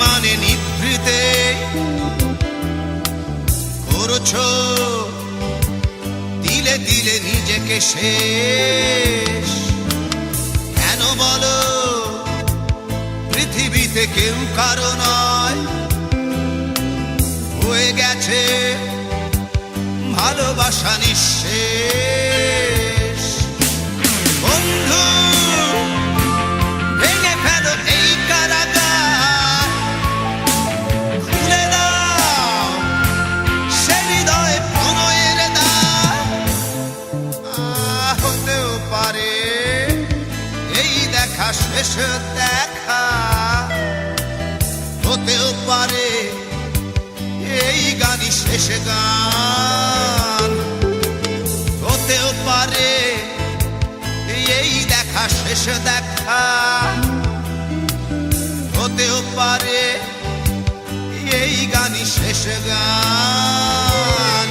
অভিমানে নিভৃতে করছো দিলে দিলে নিজেকে শেষ। কেন বলো পৃথিবীতে কেউ কারো নয়, হয়ে গেছে ভালোবাসা নিঃশেষ। বন্ধু ভেঙে ফেলো এই কারাগার, খুলে দাও সে হৃদয়ে প্রণয়ের দ্বার। হতেও পারে এই দেখা শেষ দেখা, হতেও পারে এই গানই শেষ গান, হতেও পারে এই দেখা শেষ দেখা, হতেও পারে এই গানই শেষ গান।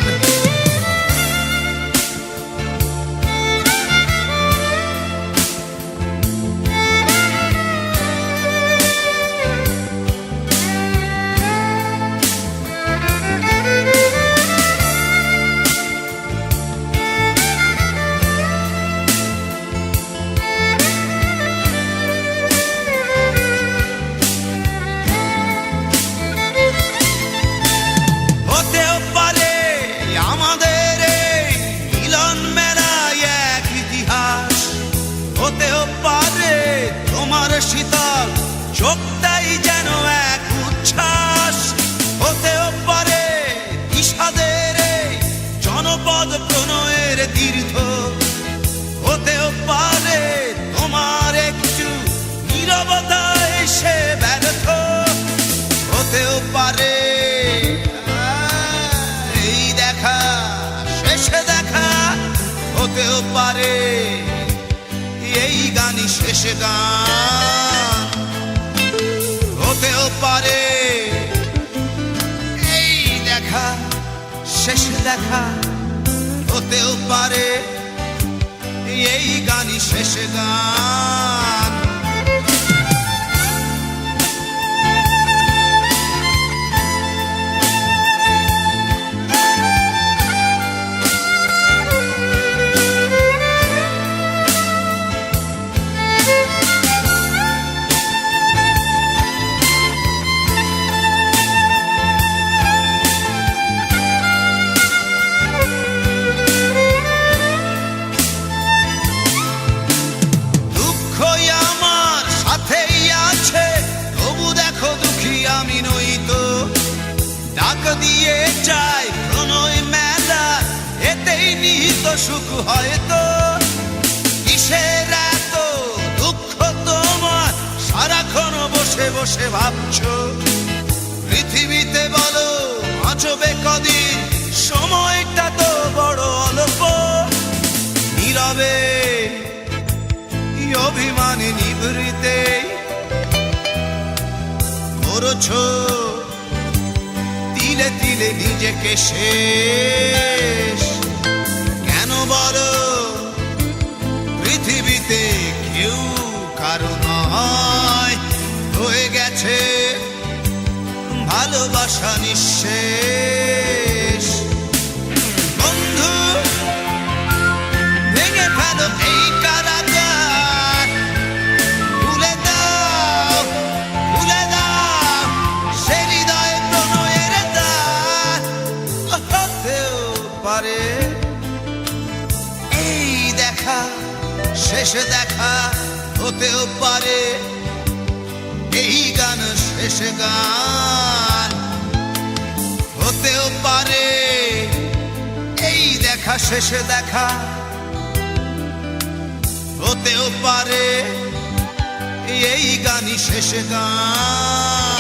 শীতল চোখটাই যেন এক উচ্ছ্বাস, হতেও পারে বিষাদের জনপদ প্রণয়ের তীর্থ, হতেও পারে তোমার একটু নীরবতা এসে ব্যর্থ, হতেও পারে এই দেখা শেষে দেখা, হতেও পারে এই গানই শেষ গান, হতেও পারে এই দেখা শেষ দেখা, হতেও পারে এই গানই শেষ গান। দিয়ে চাই প্রণয় মেলা, এতেই নিহিত সুখ হয়তো। কিসের এত দুঃখ তোমার সারাক্ষণ বসে বসে ভাবছো, পৃথিবীতে বলো বাঁচবে কদিন, সময়টা তো বড় অল্প। নীরবে অভিমানে নিভৃতে করছো দিলে দিলে নিজেকে শেষ। কেন বলো পৃথিবীতে কেউ কারো নয়, হয়ে গেছে ভালোবাসা নিঃশেষ। বন্ধু ভেঙে ফেলো এই কারাগার, খুলে দাও খুলে দাও সে হৃদয়ে প্রণয়ের দ্বার। হতেও পারে এই দেখা শেষ দেখা, হতেও পারে এই গান শেষ গান, হতেও পারে এই দেখা শেষ দেখা, হতেও পারে এই গানই শেষ গান।